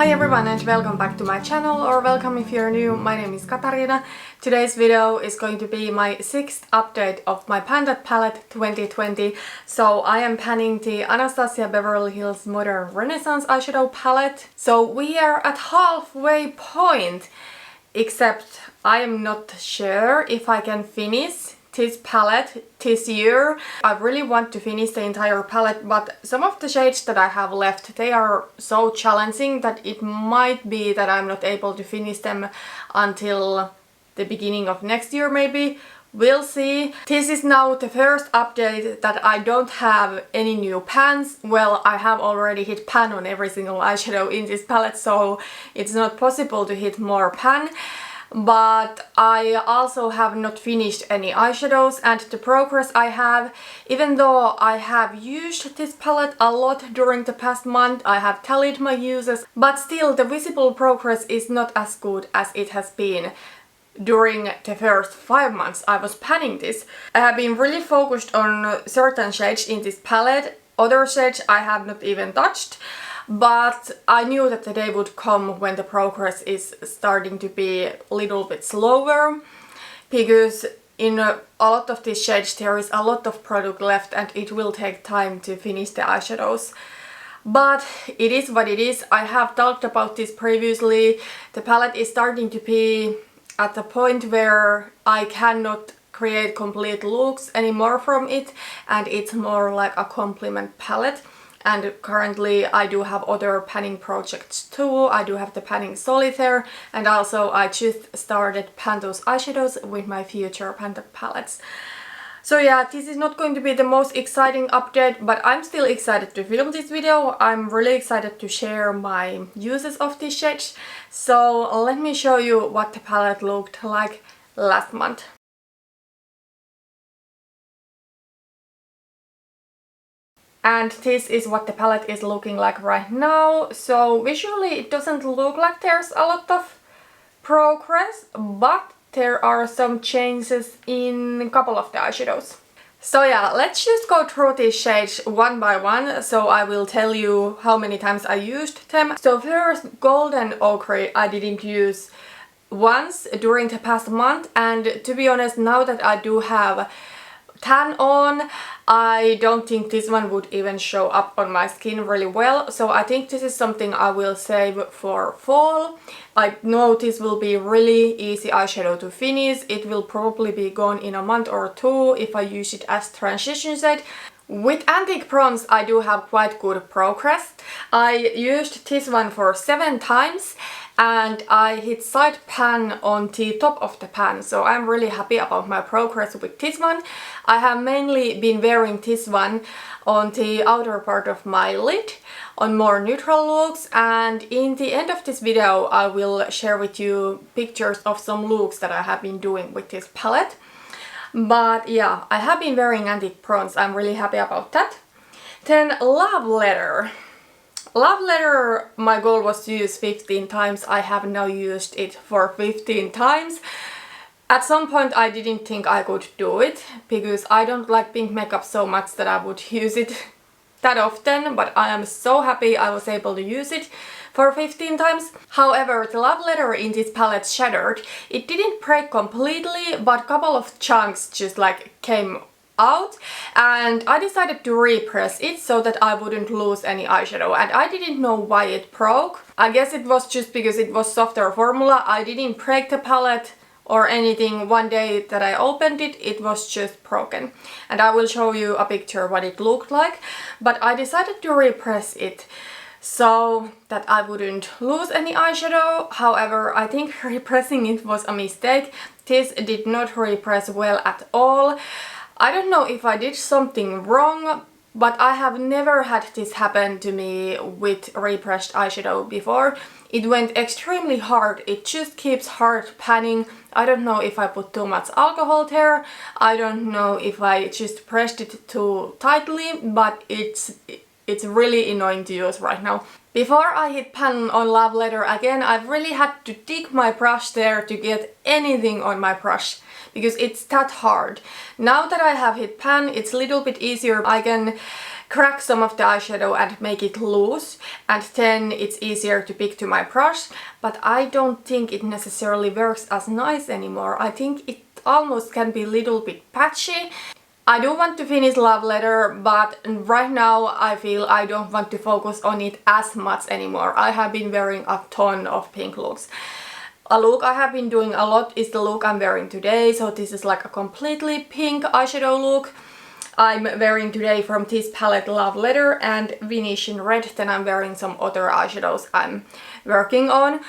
Hi everyone and welcome back to my channel, or welcome if you're new. My name is Katarina. Today's video is going to be my 6th update of my Pan palette 2020. So I am panning the Anastasia Beverly Hills Modern Renaissance Eyeshadow palette. So we are at halfway point, except I am not sure if I can finish this palette this year. I really want to finish the entire palette, but some of the shades that I have left, they are so challenging that it might be that I'm not able to finish them until the beginning of next year maybe. We'll see. This is now the first update that I don't have any new pans. Well, I have already hit pan on every single eyeshadow in this palette, so it's not possible to hit more pan. But I also have not finished any eyeshadows, and the progress I have, even though I have used this palette a lot during the past month, I have tallied my uses, but still the visible progress is not as good as it has been during the first 5 months I was panning this. I have been really focused on certain shades in this palette. Other shades I have not even touched. But I knew that the day would come when the progress is starting to be a little bit slower, because in a lot of these shades there is a lot of product left and it will take time to finish the eyeshadows. But it is what it is. I have talked about this previously. The palette is starting to be at the point where I cannot create complete looks anymore from it, and it's more like a complement palette. And currently I do have other panning projects too. I do have the panning solitaire, and also I just started pan those eyeshadows with my future pan palettes. So yeah, this is not going to be the most exciting update, but I'm still excited to film this video. I'm really excited to share my uses of these shades. So let me show you what the palette looked like last month. And this is what the palette is looking like right now. So visually it doesn't look like there's a lot of progress, but there are some changes in a couple of the eyeshadows. So yeah, let's just go through these shades one by one, so I will tell you how many times I used them. So first, Golden Ochre I didn't use once during the past month, and to be honest, now that I do have tan on, I don't think this one would even show up on my skin really well, so I think this is something I will save for fall. I know this will be really easy eyeshadow to finish. It will probably be gone in a month or two if I use it as transition shade. With Antique Bronze I do have quite good progress. I used this one for 7 times and I hit side pan on the top of the pan, so I'm really happy about my progress with this one. I have mainly been wearing this one on the outer part of my lid on more neutral looks, and in the end of this video I will share with you pictures of some looks that I have been doing with this palette. But yeah, I have been wearing Antique Bronze. I'm really happy about that. Then Love Letter. Love Letter, my goal was to use 15 times. I have now used it for 15 times. At some point I didn't think I could do it, because I don't like pink makeup so much that I would use it that often, but I am so happy I was able to use it for 15 times. However, the Love Letter in this palette shattered. It didn't break completely, but a couple of chunks just like came out, and I decided to repress it so that I wouldn't lose any eyeshadow, and I didn't know why it broke. I guess it was just because it was softer formula. I didn't break the palette or anything. One day that I opened it, it was just broken, and I will show you a picture what it looked like. But I decided to repress it so that I wouldn't lose any eyeshadow. However, I think repressing it was a mistake. This did not repress well at all. I don't know if I did something wrong, but I have never had this happen to me with repressed eyeshadow before. It went extremely hard. It just keeps hard panning. I don't know if I put too much alcohol there. I don't know if I just pressed it too tightly, but it's really annoying to use right now. Before I hit pan on Love Letter again, I've really had to dig my brush there to get anything on my brush, because it's that hard. Now that I have hit pan, it's a little bit easier. I can crack some of the eyeshadow and make it loose, and then it's easier to pick to my brush, but I don't think it necessarily works as nice anymore. I think it almost can be a little bit patchy. I do want to finish Love Letter, but right now I feel I don't want to focus on it as much anymore. I have been wearing a ton of pink looks. A look I have been doing a lot is the look I'm wearing today, so this is like a completely pink eyeshadow look. I'm wearing today from this palette Love Letter and Venetian Red, then I'm wearing some other eyeshadows I'm working on.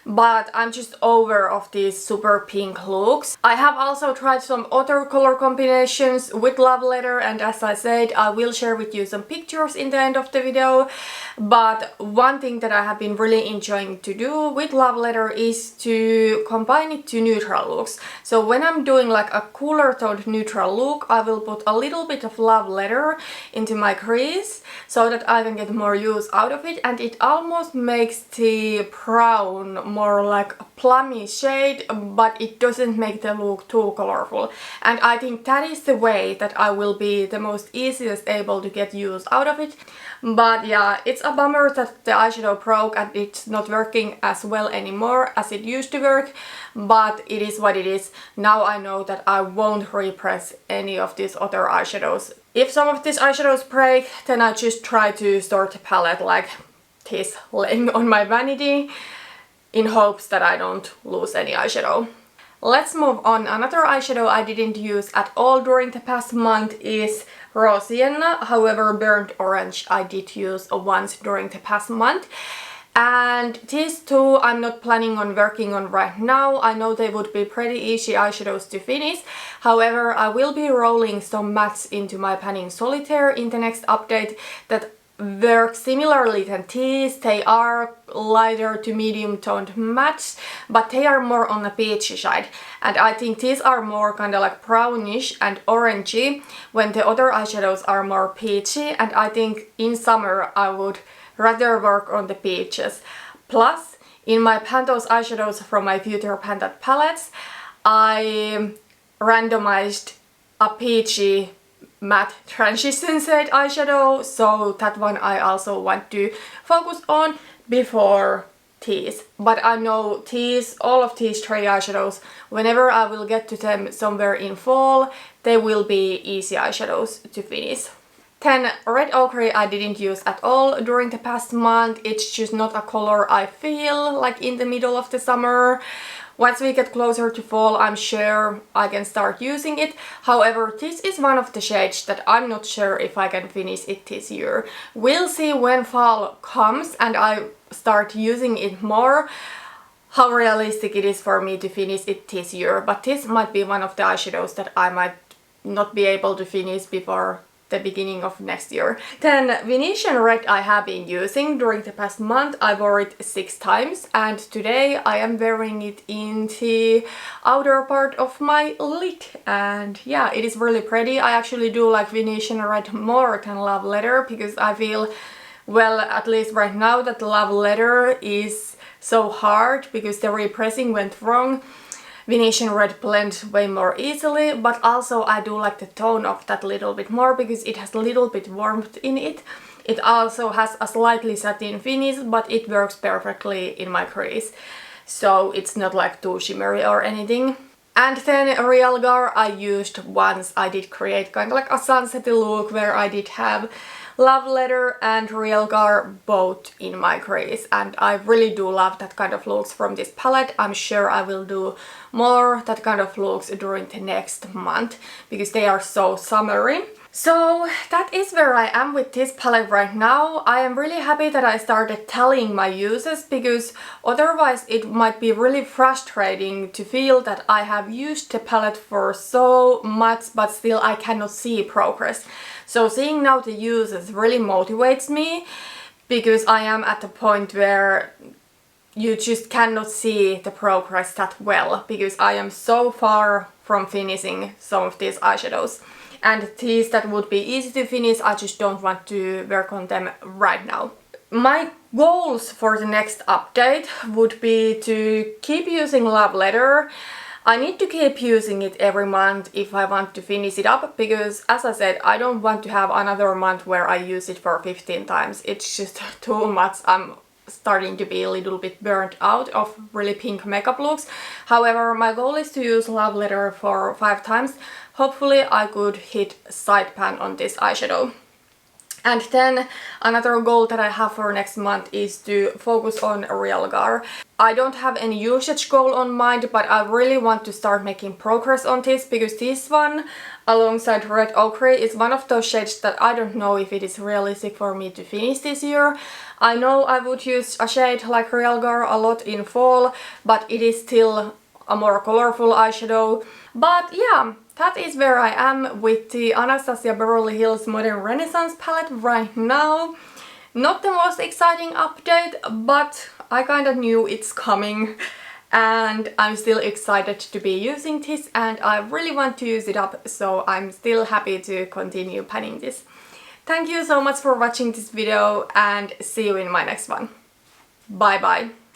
But I'm just over of these super pink looks. I have also tried some other color combinations with Love Letter, and as I said, I will share with you some pictures in the end of the video. But one thing that I have been really enjoying to do with Love Letter is to combine it to neutral looks. So when I'm doing like a cooler toned neutral look, I will put a little bit of Love Letter into my crease so that I can get more use out of it, and it almost makes the brown more like a plummy shade, but it doesn't make the look too colorful. And I think that is the way that I will be the most easiest able to get use out of it. But yeah, it's a bummer that the eyeshadow broke and it's not working as well anymore as it used to work, but it is what it is. Now I know that I won't repress any of these other eyeshadows. If some of these eyeshadows break, then I just try to store the palette like this laying on my vanity, in hopes that I don't lose any eyeshadow. Let's move on. Another eyeshadow I didn't use at all during the past month is Raw Sienna. However, Burnt Orange I did use once during the past month. And these two I'm not planning on working on right now. I know they would be pretty easy eyeshadows to finish. However, I will be rolling some mattes into my Panning Solitaire in the next update that work similarly than these. They are lighter to medium toned mattes, but they are more on the peachy side, and I think these are more kind of like brownish and orangey when the other eyeshadows are more peachy, and I think in summer I would rather work on the peaches. Plus, in my Pantos eyeshadows from my future Pantat palettes, I randomized a peachy matte transition shade eyeshadow, so that one I also want to focus on before these. But I know these, all of these three eyeshadows, whenever I will get to them somewhere in fall, they will be easy eyeshadows to finish. Then Red Ochre I didn't use at all during the past month. It's just not a color I feel like in the middle of the summer. Once we get closer to fall, I'm sure I can start using it. However, this is one of the shades that I'm not sure if I can finish it this year. We'll see when fall comes and I start using it more, how realistic it is for me to finish it this year. But this might be one of the eyeshadows that I might not be able to finish before the beginning of next year. Then Venetian Red I have been using during the past month. I wore it 6 times, and today I am wearing it in the outer part of my lid, and yeah, it is really pretty. I actually do like Venetian Red more than Love Letter because I feel, well, at least right now, that Love Letter is so hard because the repressing went wrong. Venetian Red blends way more easily, but also I do like the tone of that little bit more because it has a little bit warmth in it. It also has a slightly satin finish, but it works perfectly in my crease, so it's not like too shimmery or anything. And then Real Gar I used once. I did create kind of like a sunsetty look where I did have Love Letter and Real Gar both in my crease, and I really do love that kind of looks from this palette. I'm sure I will do more that kind of looks during the next month because they are so summery. So that is where I am with this palette right now. I am really happy that I started tallying my uses because otherwise it might be really frustrating to feel that I have used the palette for so much but still I cannot see progress. So seeing now the uses really motivates me because I am at the point where you just cannot see the progress that well because I am so far from finishing some of these eyeshadows. And these that would be easy to finish, I just don't want to work on them right now. My goals for the next update would be to keep using Love Letter. I need to keep using it every month if I want to finish it up, because as I said, I don't want to have another month where I use it for 15 times. It's just too much. I'm starting to be a little bit burnt out of really pink makeup looks. However, my goal is to use Love Letter for 5 times. Hopefully I could hit side pan on this eyeshadow. And then another goal that I have for next month is to focus on Realgar. I don't have any usage goal on mind, but I really want to start making progress on this, because this one alongside Red Ochre is one of those shades that I don't know if it is realistic for me to finish this year. I know I would use a shade like Realgar a lot in fall, but it is still a more colorful eyeshadow. But yeah, that is where I am with the Anastasia Beverly Hills Modern Renaissance palette right now. Not the most exciting update, but I kind of knew it's coming. And I'm still excited to be using this, and I really want to use it up, so I'm still happy to continue panning this. Thank you so much for watching this video, and see you in my next one. Bye bye!